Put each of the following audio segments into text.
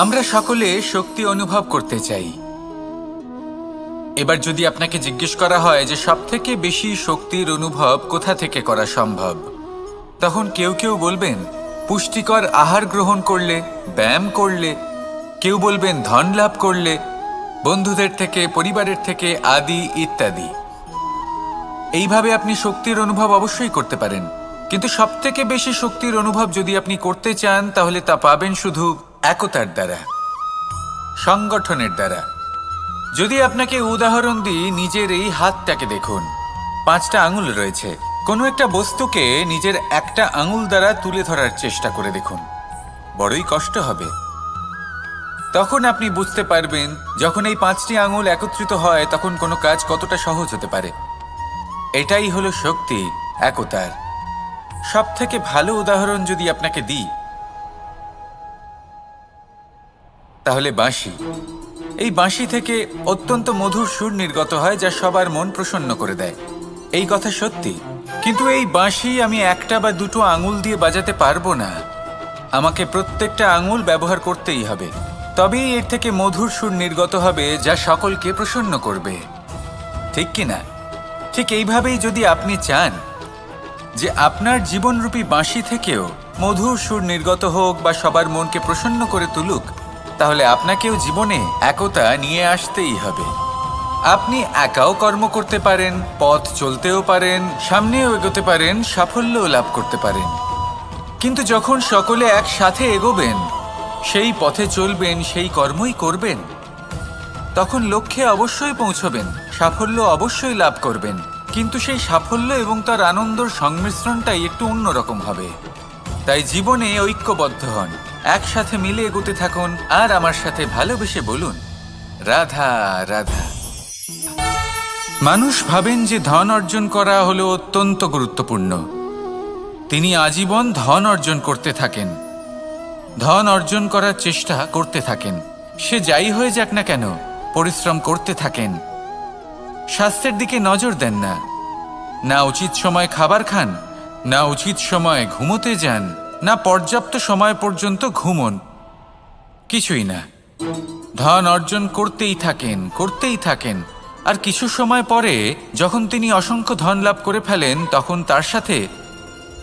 আমরা সকলে শক্তি অনুভব করতে চাই। এবার যদি আপনাকে জিজ্ঞেস করা হয় যে সবথেকে বেশি শক্তির অনুভব কোথা থেকে করা সম্ভব, তখন কেউ কেউ বলবেন পুষ্টিকর আহার গ্রহণ করলে, ব্যায়াম করলে, কেউ বলবেন ধন লাভ করলে, বন্ধুদের থেকে, পরিবারের থেকে, আদি ইত্যাদি। এইভাবে আপনি শক্তির অনুভব অবশ্যই করতে পারেন, কিন্তু সবথেকে বেশি শক্তির অনুভব যদি আপনি করতে চান তাহলে তা পাবেন শুধু একতার দ্বারা, সংগঠনের দ্বারা। যদি আপনাকে উদাহরণ দিই, নিজের এই হাতটাকে দেখুন, 5টা আঙুল রয়েছে। কোনো একটা বস্তুকে নিজের একটা আঙুল দ্বারা তুলে ধরার চেষ্টা করে দেখুন, বড়ই কষ্ট হবে। তখন আপনি বুঝতে পারবেন যখন এই 5টি আঙুল একত্রিত হয় তখন কোনো কাজ কতটা সহজ হতে পারে। এটাই হলো শক্তি, একতার। সবথেকে ভালো উদাহরণ যদি আপনাকে দিই তাহলে বাঁশি। এই বাঁশি থেকে অত্যন্ত মধুর সুর নির্গত হয় যা সবার মন প্রসন্ন করে দেয়। এই কথা সত্যি, কিন্তু এই বাঁশি আমি একটা বা দুটো আঙুল দিয়ে বাজাতে পারবো না। আমাকে প্রত্যেকটা আঙুল ব্যবহার করতেই হবে, তবেই এর থেকে মধুর সুর নির্গত হবে যা সকলকে প্রসন্ন করবে, ঠিক কিনা? ঠিক এইভাবেই যদি আপনি চান যে আপনার জীবনরূপী বাঁশি থেকেও মধুর সুর নির্গত হোক বা সবার মনকে প্রসন্ন করে তুলুক, তাহলে আপনাকেও জীবনে একতা নিয়ে আসতেই হবে। আপনি একাও কর্ম করতে পারেন, পথ চলতেও পারেন, সামনেও এগোতে পারেন, সাফল্যও লাভ করতে পারেন। কিন্তু যখন সকলে একসাথে এগোবেন, সেই পথে চলবেন, সেই কর্মই করবেন, তখন লক্ষ্যে অবশ্যই পৌঁছবেন, সাফল্য অবশ্যই লাভ করবেন। কিন্তু সেই সাফল্য এবং তার আনন্দর সংমিশ্রণটাই একটু অন্যরকম হবে। তাই জীবনে ঐক্যবদ্ধ হন, একসাথে মিলে এগোতে থাকুন, আর আমার সাথে ভালোবেসে বলুন রাধা রাধা। মানুষ ভাবেন যে ধন অর্জন করা হলো অত্যন্ত গুরুত্বপূর্ণ। তিনি আজীবন ধন অর্জন করতে থাকেন, ধন অর্জন করার চেষ্টা করতে থাকেন। সে যাই হয়ে যাক না কেন, পরিশ্রম করতে থাকেন। স্বাস্থ্যের দিকে নজর দেন না, না উচিত সময় খাবার খান, না উচিত সময় ঘুমোতে যান, না পর্যাপ্ত সময় পর্যন্ত ঘুমন, কিছুই না। ধন অর্জন করতেই থাকেন, করতেই থাকেন। আর কিছু সময় পরে যখন তিনি অসংখ্য ধন লাভ করে ফেলেন, তখন তার সাথে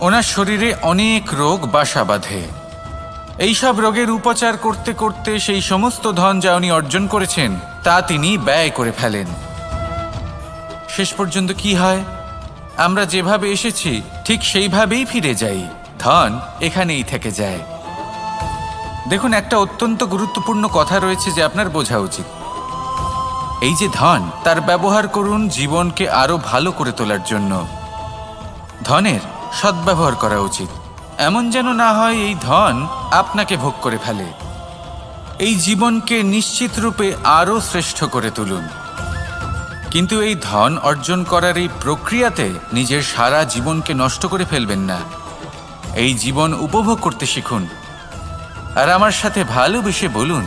ওনার শরীরে অনেক রোগ বাসা বাঁধে। এইসব রোগের উপচার করতে করতে সেই সমস্ত ধন যা উনি অর্জন করেছেন তা তিনি ব্যয় করে ফেলেন। শেষ পর্যন্ত কি হয়? আমরা যেভাবে এসেছি ঠিক সেইভাবেই ফিরে যাই, ধন এখানেই থেকে যায়। দেখুন, একটা অত্যন্ত গুরুত্বপূর্ণ কথা রয়েছে যে আপনার বোঝা উচিত। এই যে ধন, তার ব্যবহার করুন জীবনকে আরো ভালো করে তোলার জন্য। ধনের সদ্ব্যবহার করা উচিত, এমন যেন না হয় এই ধন আপনাকে ভোগ করে ফেলে। এই জীবনকে নিশ্চিত রূপে আরো শ্রেষ্ঠ করে তুলুন। কিন্তু এই ধন অর্জন করার এই প্রক্রিয়াতে নিজের সারা জীবনকে নষ্ট করে ফেলবেন না। এই জীবন উপভোগ করতে শিখুন, আর আমার সাথে ভালোবেসে বলুন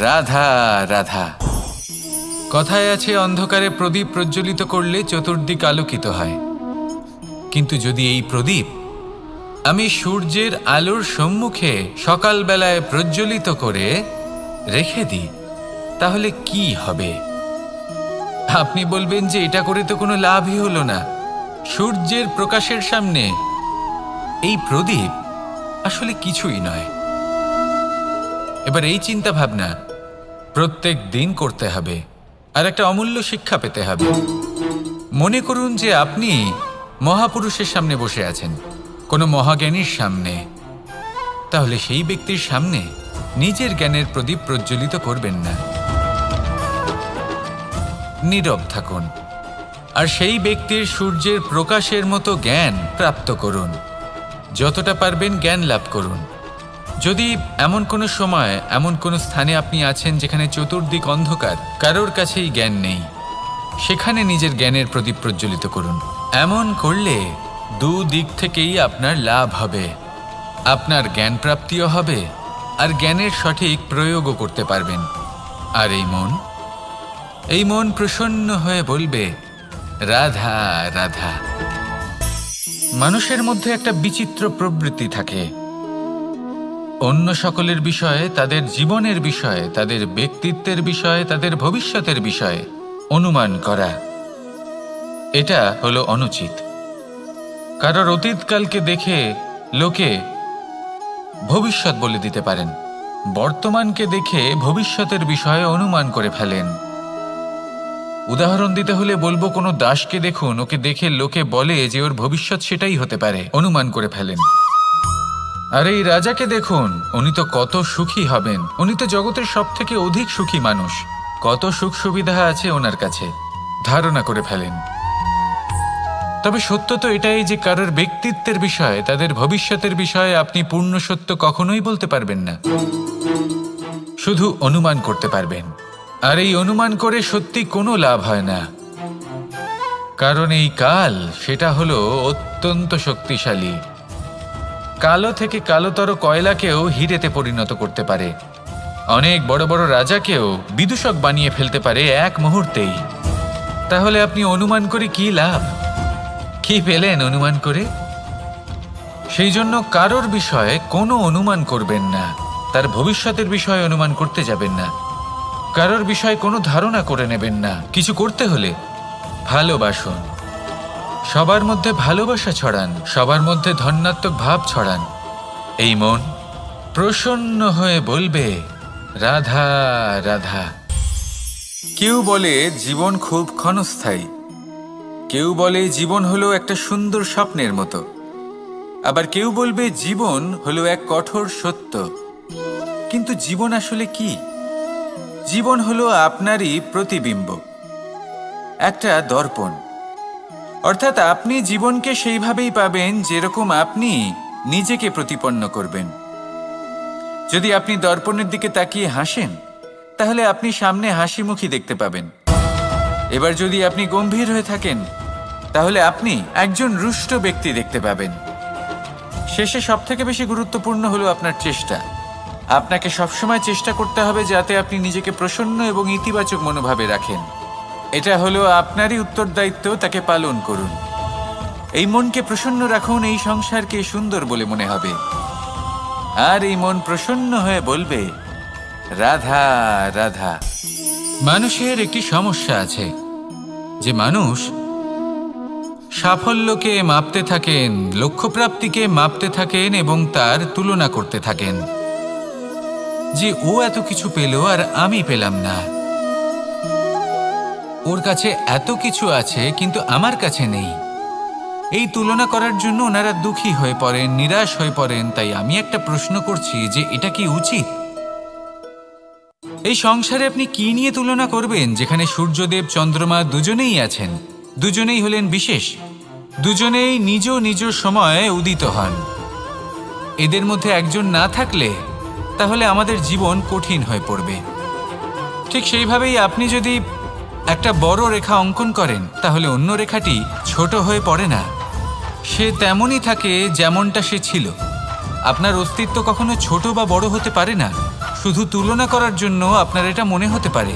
রাধা রাধা। কথায় আছে, অন্ধকারে প্রদীপ প্রজ্বলিত করলে চতুর্দিক আলোকিত হয়। কিন্তু যদি এই প্রদীপ আমি সূর্যের আলোর সম্মুখে সকালবেলায় প্রজ্বলিত করে রেখে দিই, তাহলে কি হবে? আপনি বলবেন যে এটা করে তো কোনো লাভই হলো না। সূর্যের প্রকাশের সামনে এই প্রদীপ আসলে কিছুই নয়। এবার এই চিন্তা ভাবনা প্রত্যেক দিন করতে হবে, আর একটা অমূল্য শিক্ষা পেতে হবে। মনে করুন যে আপনি মহাপুরুষের সামনে বসে আছেন, কোনো মহাজ্ঞানীর সামনে। তাহলে সেই ব্যক্তির সামনে নিজের জ্ঞানের প্রদীপ প্রজ্বলিত করবেন না, নীরব থাকুন, আর সেই ব্যক্তির সূর্যের প্রকাশের মতো জ্ঞান প্রাপ্ত করুন। যতটা পারবেন জ্ঞান লাভ করুন। যদি এমন কোনো সময়, এমন কোনো স্থানে আপনি আছেন যেখানে চতুর্দিক অন্ধকার, কারোর কাছেই জ্ঞান নেই, সেখানে নিজের জ্ঞানের প্রদীপ প্রজ্বলিত করুন। এমন করলে দুদিক থেকেই আপনার লাভ হবে। আপনার জ্ঞান প্রাপ্তিও হবে, আর জ্ঞানের সঠিক প্রয়োগও করতে পারবেন। আর এই মন প্রসন্ন হয়ে বলবে রাধা রাধা। মানুষের মধ্যে একটা বিচিত্র প্রবৃত্তি থাকে, অন্য সকলের বিষয়ে, তাদের জীবনের বিষয়ে, তাদের ব্যক্তিত্বের বিষয়ে, তাদের ভবিষ্যতের বিষয়ে অনুমান করা, এটা হলো অনুচিত। কারোর অতীতকালকে দেখে লোকে ভবিষ্যৎ বলে দিতে পারেন, বর্তমানকে দেখে ভবিষ্যতের বিষয়ে অনুমান করে ফেলেন। উদাহরণ দিতে হলে বলবো, কোনো দাসকে দেখুন, ওকে দেখে লোকে বলে যে ওর ভবিষ্যৎ সেটাই হতে পারে, অনুমান করে ফেলেন। আর এই রাজাকে দেখুন, উনি তো কত সুখী হবেন, উনি তো জগতের সব থেকে অধিক সুখী মানুষ, কত সুখ সুবিধা আছে ওনার কাছে, ধারণা করে ফেলেন। তবে সত্য তো এটাই যে কারোর ব্যক্তিত্বের বিষয়ে, তাদের ভবিষ্যতের বিষয়ে আপনি পূর্ণ সত্য কখনোই বলতে পারবেন না, শুধু অনুমান করতে পারবেন। আর এই অনুমান করে সত্যি কোনো লাভ হয় না, কারণ এই কাল সেটা হলো অত্যন্ত শক্তিশালী। কালো থেকে কালোতর কয়লাকেও হীরেতে পরিণত করতে পারে, অনেক বড় বড় রাজাকেও বিদূষক বানিয়ে ফেলতে পারে এক মুহূর্তেই। তাহলে আপনি অনুমান করে কি লাভ? কি পেলেন অনুমান করে? সেই জন্য কারোর বিষয়ে কোনো অনুমান করবেন না, তার ভবিষ্যতের বিষয়ে অনুমান করতে যাবেন না, কারোর বিষয়ে কোনো ধারণা করে নেবেন না। কিছু করতে হলে ভালোবাসুন, সবার মধ্যে ভালোবাসা ছড়ান, সবার মধ্যে ধন্যাত্মক ভাব ছড়ান। এই মন প্রসন্ন হয়ে বলবে রাধা রাধা। কেউ বলে জীবন খুব ক্ষণস্থায়ী, কেউ বলে জীবন হলো একটা সুন্দর স্বপ্নের মতো, আবার কেউ বলবে জীবন হলো এক কঠোর সত্য। কিন্তু জীবন আসলে কি? জীবন হলো আপনারই প্রতিবিম্ব, একটা দর্পণ। অর্থাৎ আপনি জীবনকে সেইভাবেই পাবেন যেরকম আপনি নিজেকে প্রতিপন্ন করবেন। যদি আপনি দর্পণের দিকে তাকিয়ে হাসেন, তাহলে আপনি সামনে হাসি মুখী দেখতে পাবেন। এবার যদি আপনি গম্ভীর হয়ে থাকেন, তাহলে আপনি একজন রুষ্ট ব্যক্তি দেখতে পাবেন। শেষে সবথেকে বেশি গুরুত্বপূর্ণ হলো আপনার চেষ্টা। আপনাকে সবসময় চেষ্টা করতে হবে যাতে আপনি নিজেকে প্রসন্ন এবং ইতিবাচক মনোভাবে রাখেন। এটা হলো আপনারই উত্তরদায়িত্ব, তাকে পালন করুন। এই মনকে প্রসন্ন রাখুন, এই সংসারকে সুন্দর বলে মনে হবে। আর এই মন প্রসন্ন হয়ে বলবে রাধা রাধা। মানুষের একটি সমস্যা আছে যে মানুষ সাফল্যকে মাপতে থাকেন, লক্ষ্যপ্রাপ্তিকে মাপতে থাকেন এবং তার তুলনা করতে থাকেন যে ও এত কিছু পেল আর আমি পেলাম না, ওর কাছে এত কিছু আছে কিন্তু আমার কাছে নেই। এই তুলনা করার জন্য ওনারা দুঃখী হয়ে পড়েন, নিরাশ হয়ে পড়েন। তাই আমি একটা প্রশ্ন করছি যে এটা কি উচিত? এই সংসারে আপনি কি নিয়ে তুলনা করবেন, যেখানে সূর্যদেব চন্দ্রমা দুজনেই আছেন, দুজনেই হলেন বিশেষ, দুজনেই নিজ নিজ সময়ে উদিত হন। এদের মধ্যে একজন না থাকলে তাহলে আমাদের জীবন কঠিন হয়ে পড়বে। ঠিক সেইভাবেই আপনি যদি একটা বড় রেখা অঙ্কন করেন, তাহলে অন্য রেখাটি ছোট হয়ে পড়ে না, সে তেমনই থাকে যেমনটা সে ছিল। আপনার অস্তিত্ব কখনো ছোট বা বড় হতে পারে না, শুধু তুলনা করার জন্য আপনার এটা মনে হতে পারে।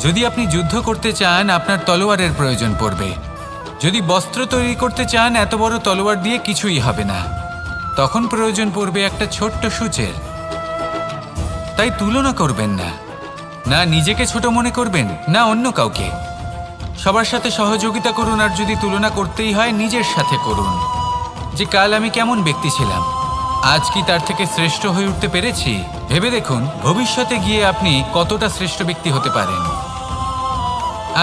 যদি আপনি যুদ্ধ করতে চান, আপনার তলোয়ারের প্রয়োজন পড়বে। যদি বস্ত্র তৈরি করতে চান, এত বড় তলোয়ার দিয়ে কিছুই হবে না, তখন প্রয়োজন পড়বে একটা ছোট্ট সূচের। তাই তুলনা করবেন না, না নিজেকে ছোট মনে করবেন, না অন্য কাউকে। সবার সাথে সহযোগিতা করুন, আর যদি তুলনা করতেই হয় নিজের সাথে করুন, যে কাল আমি কেমন ব্যক্তি ছিলাম, আজ কি তার থেকে শ্রেষ্ঠ হয়ে উঠতে পেরেছি? ভেবে দেখুন ভবিষ্যতে গিয়ে আপনি কতটা শ্রেষ্ঠ ব্যক্তি হতে পারেন।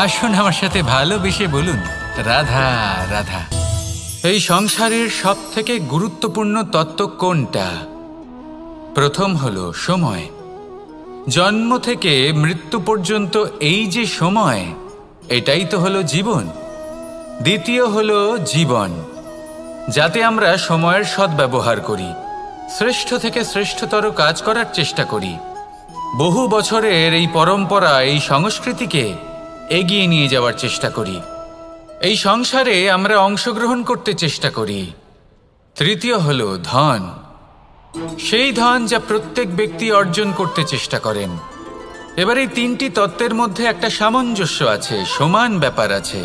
আসুন আমার সাথে ভালোবেসে বলুন রাধা রাধা। এই সংসারের সব থেকে গুরুত্বপূর্ণ তত্ত্ব কোনটা? প্রথম হলো সময়। জন্ম থেকে মৃত্যু পর্যন্ত এই যে সময়, এটাই তো হলো জীবন। দ্বিতীয় হলো জীবন, যাতে আমরা সময়ের সদ্ব্যবহার করি, শ্রেষ্ঠ থেকে শ্রেষ্ঠতর কাজ করার চেষ্টা করি। বহু বছরের এই পরম্পরা, এই সংস্কৃতিকে এগিয়ে নিয়ে যাওয়ার চেষ্টা করি। এই সংসারে আমরা অংশগ্রহণ করতে চেষ্টা করি। তৃতীয় হলো ধন, সেই ধন যা প্রত্যেক ব্যক্তি অর্জন করতে চেষ্টা করেন। এবার এই তিনটি তত্ত্বের মধ্যে একটা সামঞ্জস্য আছে, সমান ব্যাপার আছে,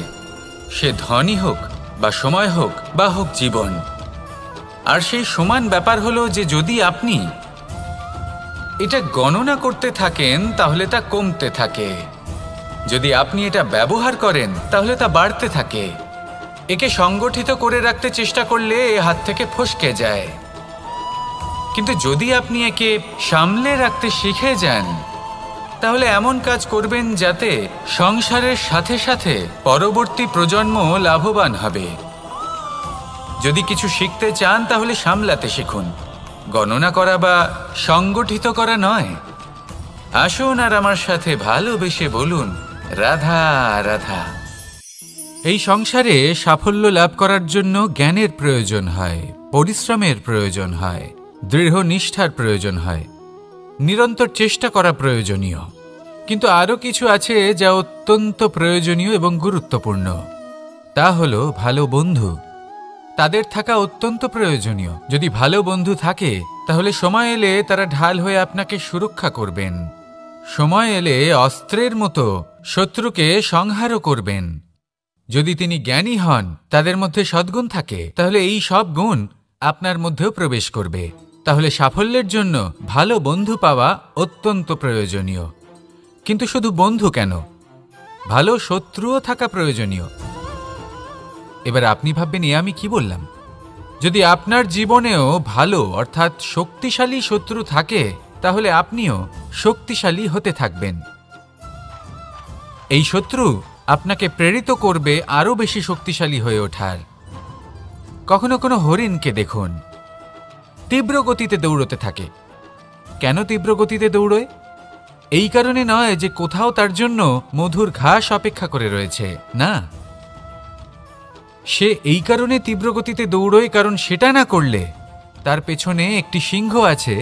সে ধনই হোক বা সময় হোক বা হোক জীবন। আর সেই সমান ব্যাপার হলো যে যদি আপনি এটা গণনা করতে থাকেন তাহলে তা কমতে থাকে, যদি আপনি এটা ব্যবহার করেন তাহলে তা বাড়তে থাকে। একে সংগঠিত করে রাখতে চেষ্টা করলে এ হাত থেকে ফসকে যায়, কিন্তু যদি আপনি একে সামলে রাখতে শিখে যান তাহলে এমন কাজ করবেন যাতে সংসারের সাথে সাথে পরবর্তী প্রজন্ম লাভবান হবে। যদি কিছু শিখতে চান তাহলে সামলাতে শিখুন, গণনা করা বা সংগঠিত করা নয়। আসুন আর আমার সাথে ভালোবেসে বলুন, রাধা রাধা। এই সংসারে সাফল্য লাভ করার জন্য জ্ঞানের প্রয়োজন হয়, পরিশ্রমের প্রয়োজন হয়, দৃঢ় নিষ্ঠার প্রয়োজন হয়, নিরন্তর চেষ্টা করা প্রয়োজনীয়। কিন্তু আরও কিছু আছে যা অত্যন্ত প্রয়োজনীয় এবং গুরুত্বপূর্ণ। তা হলো ভালো বন্ধু। তাদের থাকা অত্যন্ত প্রয়োজনীয়। যদি ভালো বন্ধু থাকে তাহলে সময় এলে তারা ঢাল হয়ে আপনাকে সুরক্ষা করবেন। সময় এলে অস্ত্রের মতো শত্রুকে সংহারও করবেন। যদি তিনি জ্ঞানী হন, তাদের মধ্যে সদ্গুণ থাকে, তাহলে এই সব গুণ আপনার মধ্যেও প্রবেশ করবে। তাহলে সাফল্যের জন্য ভালো বন্ধু পাওয়া অত্যন্ত প্রয়োজনীয়। কিন্তু শুধু বন্ধু কেন, ভালো শত্রুও থাকা প্রয়োজনীয়। এবার আপনি ভাববেন, আমি কি বললাম? যদি আপনার জীবনেও ভালো অর্থাৎ শক্তিশালী শত্রু থাকে তাহলে আপনিও শক্তিশালী হতে থাকবেন। এই শত্রু আপনাকে প্রেরিত করবে আরও বেশি শক্তিশালী হয়ে ওঠার। কখনো কোনো হরিণকে দেখুন, তীব্র গতিতে দৌড়তে থাকে। কেন তীব্র গতিতে দৌড়য়? এই কারণে নয় যে কোথাও তার জন্য মধুর ঘাস অপেক্ষা করে রয়েছে, না। সে এই কারণে তীব্র গতিতে দৌড়য় কারণ সেটা না করলে তার পেছনে একটি সিংহ আছে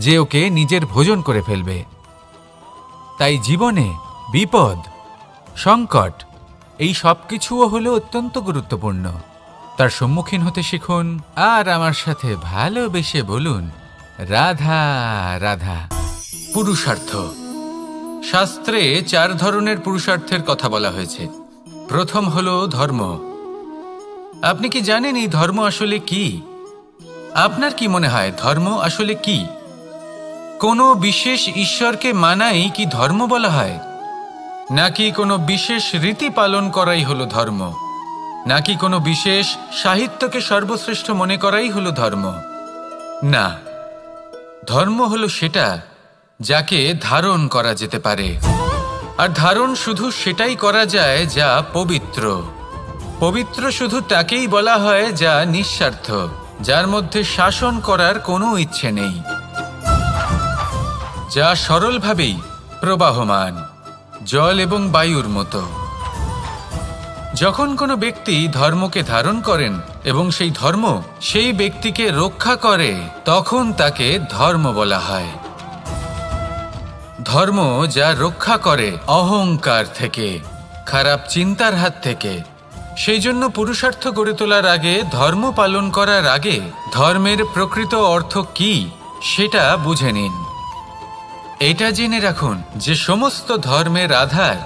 যে ওকে নিজের ভোজন করে ফেলবে। তাই জীবনে বিপদ, সংকট, এই সব কিছুও হলো অত্যন্ত গুরুত্বপূর্ণ। তার সম্মুখীন হতে শিখুন আর আমার সাথে ভালোবেসে বলুন, রাধা রাধা। পুরুষার্থ। শাস্ত্রে 4 ধরনের পুরুষার্থের কথা বলা হয়েছে। প্রথম হলো ধর্ম। আপনি কি জানেন এই ধর্ম আসলে কি? আপনার কি মনে হয় ধর্ম আসলে কি? কোনো বিশেষ ঈশ্বরকে মানাই কি ধর্ম বলা হয়? নাকি কোনো বিশেষ রীতি পালন করাই হলো ধর্ম? নাকি কোনো বিশেষ সাহিত্যকে সর্বশ্রেষ্ঠ মনে করাই হলো ধর্ম? না, ধর্ম হলো সেটা যাকে ধারণ করা যেতে পারে। আর ধারণ শুধু সেটাই করা যায় যা পবিত্র। পবিত্র শুধু তাকেই বলা হয় যা নিঃস্বার্থ, যার মধ্যে শাসন করার কোনো ইচ্ছে নেই, যা সরলভাবেই প্রবাহমান, জল এবং বায়ুর মতো। যখন কোনো ব্যক্তি ধর্মকে ধারণ করেন এবং সেই ধর্ম সেই ব্যক্তিকে রক্ষা করে, তখন তাকে ধর্ম বলা হয়। ধর্ম যা রক্ষা করে অহংকার থেকে, খারাপ চিন্তার হাত থেকে। সেই জন্য পুরুষার্থ গড়ে তোলার আগে, ধর্ম পালন করার আগে ধর্মের প্রকৃত অর্থ কি সেটা বুঝে নিন। এটা জেনে রাখুন যে সমস্ত ধর্মের আধার,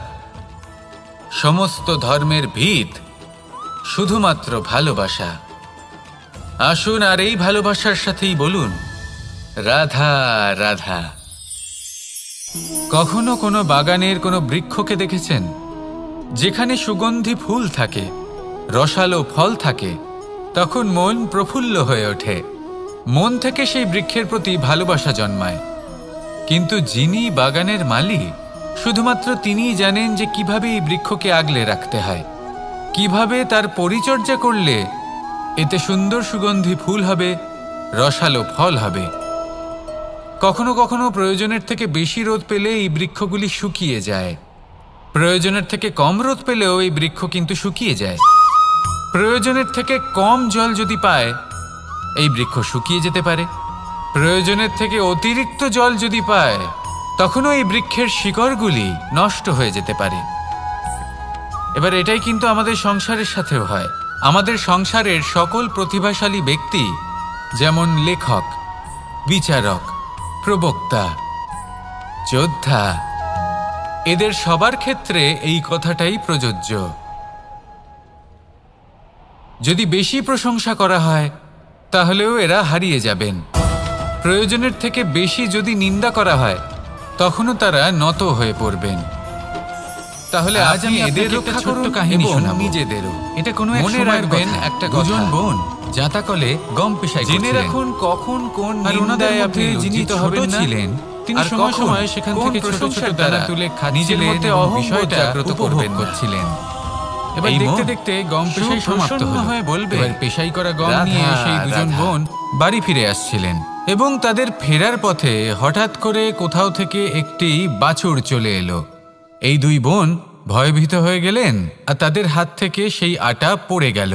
সমস্ত ধর্মের ভিত শুধুমাত্র ভালোবাসা। আসুন আর এই ভালোবাসার সাথেই বলুন, রাধা রাধা। কখনো কোনো বাগানের কোনো বৃক্ষকে দেখেছেন যেখানে সুগন্ধি ফুল থাকে, রসালো ফল থাকে? তখন মন প্রফুল্ল হয়ে ওঠে, মন থেকে সেই বৃক্ষের প্রতি ভালোবাসা জন্মায়। কিন্তু যিনি বাগানের মালিক, শুধুমাত্র তিনিই জানেন যে কিভাবে এই বৃক্ষকে আগলে রাখতে হয়, কিভাবে তার পরিচর্যা করলে এতে সুন্দর সুগন্ধি ফুল হবে, রসালো ফল হবে। কখনো কখনো প্রয়োজনের থেকে বেশি রোদ পেলে এই বৃক্ষগুলি শুকিয়ে যায়। প্রয়োজনের থেকে কম রোদ পেলেও এই বৃক্ষ কিন্তু শুকিয়ে যায়। প্রয়োজনের থেকে কম জল যদি পায়, এই বৃক্ষ শুকিয়ে যেতে পারে। প্রয়োজনের থেকে অতিরিক্ত জল যদি পায়, তখনও এই বৃক্ষের শিকড়গুলি নষ্ট হয়ে যেতে পারে। এবার এটাই কিন্তু আমাদের সংসারের সাথেও হয়। আমাদের সংসারের সকল প্রতিভাশালী ব্যক্তি, যেমন লেখক, বিচারক, প্রবক্তা, যোদ্ধা, এদের সবার ক্ষেত্রে এই কথাটাই প্রযোজ্য। যদি বেশি প্রশংসা করা হয় তাহলেও এরা হারিয়ে যাবেন। প্রয়োজনের থেকে বেশি যদি নিন্দা করা হয় তখনও তারা নত হয়ে পড়বেন। তাহলে আজ আমি এদের রক্ষা করতে কাহিনী শোনাবো, নিজেদেরও। এটা কোনো এক মনে রাখবেন, একটা দুজন বোন জাঁতাকলে গম পেশাই করছিলেন। জেনে রাখুন কখন কোন নিন্দায় আপনি লজ্জিত হবেন ছিলেন। তিনি সময় সময় সেখান থেকে ছোট ছোট দানা তুলে খাচ্ছিলেন এবং বিষয়টা উপভোগ করছিলেন। এবার দেখতে দেখতে গম পেশাই সমাপ্ত হলো। এবার পেশাই করা গম নিয়ে সেই দুজন বোন বাড়ি ফিরে আসছিলেন এবং তাদের ফেরার পথে হঠাৎ করে কোথাও থেকে একটি বাছুর চলে এলো। এই দুই বোন ভয়ভীত হয়ে গেলেন আর তাদের হাত থেকে সেই আটা পড়ে গেল,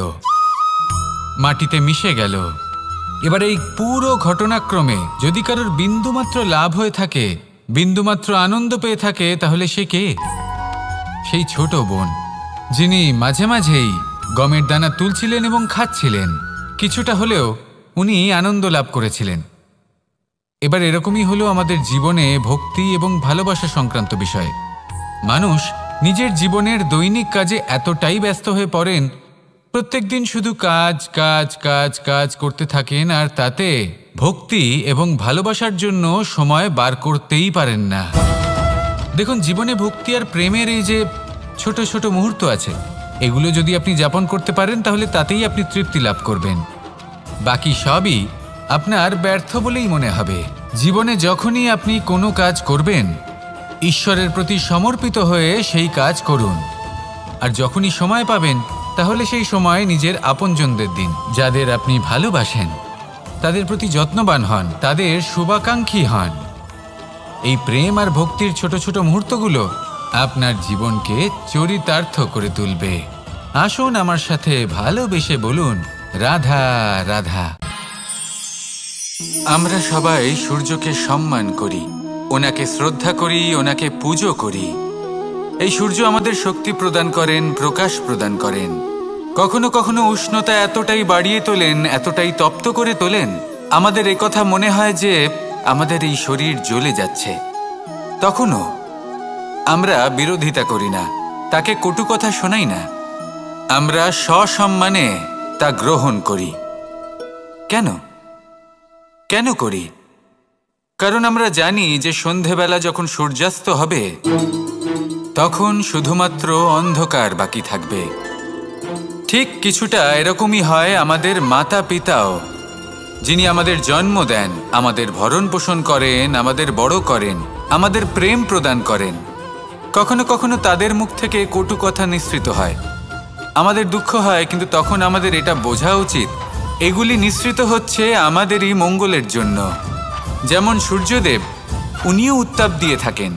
মাটিতে মিশে গেল। এবার এই পুরো ঘটনাক্রমে যদি কারোর বিন্দুমাত্র লাভ হয়ে থাকে, বিন্দুমাত্র আনন্দ পেয়ে থাকে, তাহলে সে কে? সেই ছোট বোন, যিনি মাঝে মাঝেই গমের দানা তুলছিলেন এবং খাচ্ছিলেন। কিছুটা হলেও উনি আনন্দ লাভ করেছিলেন। এবার এরকমই হলো আমাদের জীবনে ভক্তি এবং ভালোবাসা সংক্রান্ত বিষয়। মানুষ নিজের জীবনের দৈনিক কাজে এতটাই ব্যস্ত হয়ে পড়েন, প্রত্যেক দিন শুধু কাজ কাজ কাজ কাজ করতে থাকেন, আর তাতে ভক্তি এবং ভালোবাসার জন্য সময় বার করতেই পারেন না। দেখুন, জীবনে ভক্তি আর প্রেমের এই যে ছোট ছোট মুহূর্ত আছে, এগুলো যদি আপনি যাপন করতে পারেন তাহলে তাতেই আপনি তৃপ্তি লাভ করবেন। বাকি সবই আপনার ব্যর্থ বলেই মনে হবে। জীবনে যখনই আপনি কোনো কাজ করবেন, ঈশ্বরের প্রতি সমর্পিত হয়ে সেই কাজ করুন। আর যখনই সময় পাবেন, তাহলে সেই সময় নিজের আপনজনদের দিন। যাদের আপনি ভালোবাসেন তাদের প্রতি যত্নবান হন, তাদের শুভাকাঙ্ক্ষী হন। এই প্রেম আর ভক্তির ছোট ছোট মুহূর্তগুলো আপনার জীবনকে চরিতার্থ করে তুলবে। আসুন আমার সাথে ভালোবেসে বলুন, রাধা রাধা। আমরা সবাই সূর্যকে সম্মান করি, ওনাকে শ্রদ্ধা করি, ওনাকে পুজো করি। এই সূর্য আমাদের শক্তি প্রদান করেন, প্রকাশ প্রদান করেন। কখনো কখনো উষ্ণতা এতটাই বাড়িয়ে তোলেন, এতটাই তপ্ত করে তোলেন, আমাদের একথা মনে হয় যে আমাদের এই শরীর জ্বলে যাচ্ছে। তখনও আমরা বিরোধিতা করি না, তাকে কটু কথা শোনাই না, আমরা সসম্মানে তা গ্রহণ করি। কেন কেন করি? কারণ আমরা জানি যে সন্ধেবেলা যখন সূর্যাস্ত হবে, তখন শুধুমাত্র অন্ধকার বাকি থাকবে। ঠিক কিছুটা এরকমই হয় আমাদের মাতা পিতাও, যিনি আমাদের জন্ম দেন, আমাদের ভরণ পোষণ করেন, আমাদের বড় করেন, আমাদের প্রেম প্রদান করেন। কখনো কখনো তাদের মুখ থেকে কটু কথা নিঃসৃত হয়, আমাদের দুঃখ হয়, কিন্তু তখন আমাদের এটা বোঝা উচিত এগুলি নিঃসৃত হচ্ছে আমাদেরই মঙ্গলের জন্য। যেমন সূর্যদেব, উনিও উত্তাপ দিয়ে থাকেন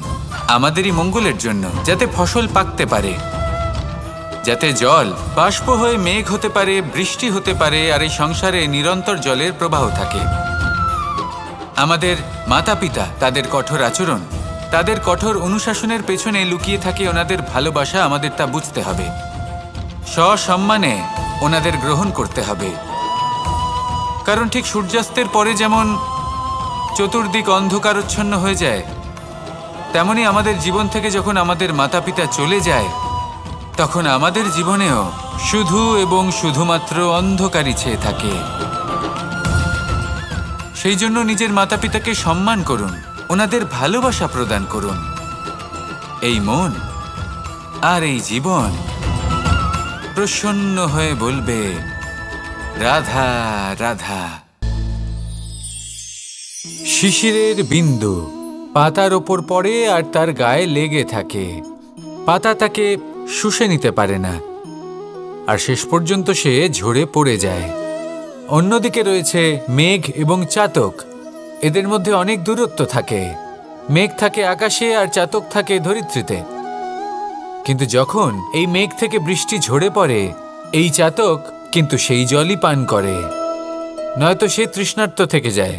আমাদেরই মঙ্গলের জন্য, যাতে ফসল পাকতে পারে, যাতে জল বাষ্প হয়ে মেঘ হতে পারে, বৃষ্টি হতে পারে, আর এই সংসারে নিরন্তর জলের প্রবাহ থাকে। আমাদের মাতা পিতা, তাদের কঠোর আচরণ, তাদের কঠোর অনুশাসনের পেছনে লুকিয়ে থাকে ওনাদের ভালোবাসা। আমাদের তা বুঝতে হবে, সসম্মানে ওনাদের গ্রহণ করতে হবে। কারণ ঠিক সূর্যাস্তের পরে যেমন চতুর্দিক অন্ধকারচ্ছন্ন হয়ে যায়, তেমনি আমাদের জীবন থেকে যখন আমাদের মাতা পিতা চলে যায়, তখন আমাদের জীবনেও শুধু এবং শুধুমাত্র অন্ধকারই ছেয়ে থাকে। সেই জন্য নিজের মাতা পিতাকে সম্মান করুন, ওনাদের ভালোবাসা প্রদান করুন। এই মন আর এই জীবন প্রসন্ন হয়ে বলবে, রাধা রাধা। শিশিরের বিন্দু পাতার ওপর পড়ে আর তার গায়ে লেগে থাকে। পাতা তাকে শুষে নিতে পারে না, আর শেষ পর্যন্ত সে ঝরে পড়ে যায়। অন্যদিকে রয়েছে মেঘ এবং চাতক। এদের মধ্যে অনেক দূরত্ব থাকে। মেঘ থাকে আকাশে আর চাতক থাকে ধরিত্রীতে। কিন্তু যখন এই মেঘ থেকে বৃষ্টি ঝরে পড়ে, এই চাতক কিন্তু সেই জলই পান করে, নয়তো সে তৃষ্ণার্ত থেকে যায়।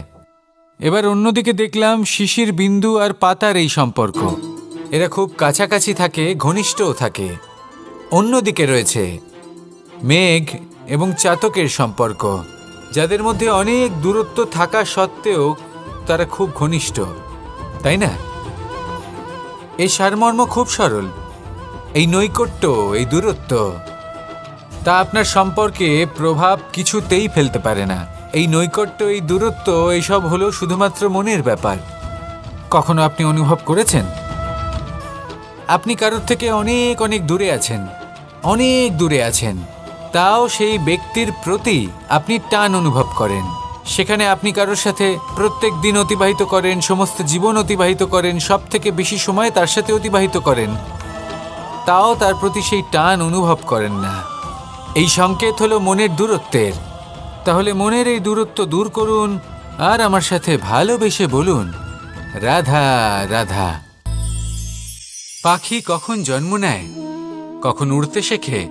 এবার অন্যদিকে দেখলাম শিশির বিন্দু আর পাতার এই সম্পর্ক। এরা খুব কাছাকাছি থাকে, ঘনিষ্ঠও থাকে। অন্যদিকে রয়েছে মেঘ এবং চাতকের সম্পর্ক, যাদের মধ্যে অনেক দূরত্ব থাকা সত্ত্বেও তারা খুব ঘনিষ্ঠ, তাই না? এই সারমর্ম খুব সরল। এই নৈকট্য, এই দূরত্ব, তা আপনার সম্পর্কে প্রভাব কিছুতেই ফেলতে পারে না। এই নৈকট্য, এই দূরত্ব, এইসব হলো শুধুমাত্র মনের ব্যাপার। কখনো আপনি অনুভব করেছেন আপনি কারোর থেকে অনেক অনেক দূরে আছেন, অনেক দূরে আছেন, তাও সেই ব্যক্তির প্রতি আপনি টান অনুভব করেন। সেখানে আপনি কারোর সাথে প্রত্যেক দিন অতিবাহিত করেন, সমস্ত জীবন অতিবাহিত করেন, সব থেকে বেশি সময় তার সাথে অতিবাহিত করেন, তাও তার প্রতি সেই টান অনুভব করেন না। এই সংকেত হলো মনের দূরত্বের। তাহলে মনের এই দূরত্ব দূর করুন আর আমার সাথে ভালোবেসে বলুন, রাধা রাধা। পাখি কখন জন্ম নেয়, কখন উড়তে শেখে,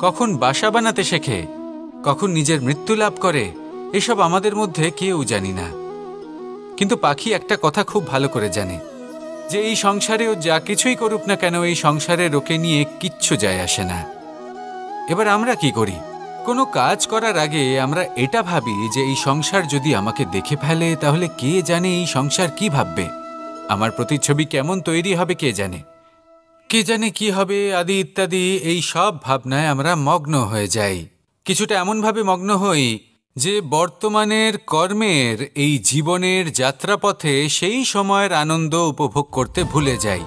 কখন বাসা বানাতে শেখে, কখন নিজের মৃত্যু লাভ করে, এসব আমাদের মধ্যে কেউ জানি না। কিন্তু পাখি একটা কথা খুব ভালো করে জানে, যে এই সংসারে ও যা কিছুই করুক না কেন, এই সংসারে ওকে নিয়ে কিচ্ছু যায় আসে না। এবার আমরা কি করি? কোনো কাজ করার আগে আমরা এটা ভাবি যে এই সংসার যদি আমাকে দেখে ফেলে তাহলে কে জানে এই সংসার কি ভাববে, আমার প্রতিচ্ছবি কেমন তৈরি হবে কে জানে, কে জানে কি হবে আদি ইত্যাদি। এই সব ভাবনায় আমরা মগ্ন হয়ে যাই। কিছুটা এমনভাবে মগ্ন হই যে বর্তমানের কর্মের এই জীবনের যাত্রাপথে সেই সময়ের আনন্দ উপভোগ করতে ভুলে যাই।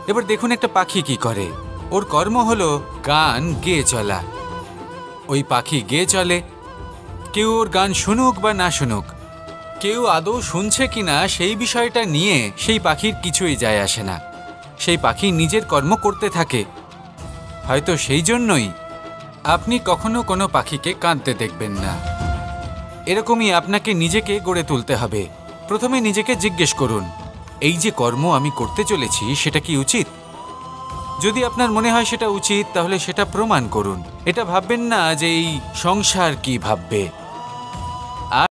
এবার দেখুন একটা পাখি কি করে, ওর কর্ম হলো গান গেয়ে চলা। ওই পাখি গেয়ে চলে, কেউ ওর গান শুনুক বা না শুনুক, কেউ আদৌ শুনছে কিনা সেই বিষয়টা নিয়ে সেই পাখির কিছুই যায় আসে না। সেই পাখি নিজের কর্ম করতে থাকে। হয়তো সেই জন্যই আপনি কখনো কোনো পাখিকে কাঁদতে দেখবেন না। এরকমই আপনাকে নিজেকে গড়ে তুলতে হবে। প্রথমে নিজেকে জিজ্ঞেস করুন, এই যে কর্ম আমি করতে চলেছি সেটা কি উচিত? যদি আপনার মনে হয় সেটা উচিত, তাহলে সেটা প্রমাণ করুন। এটা ভাববেন না যে এই সংসার কি ভাববে।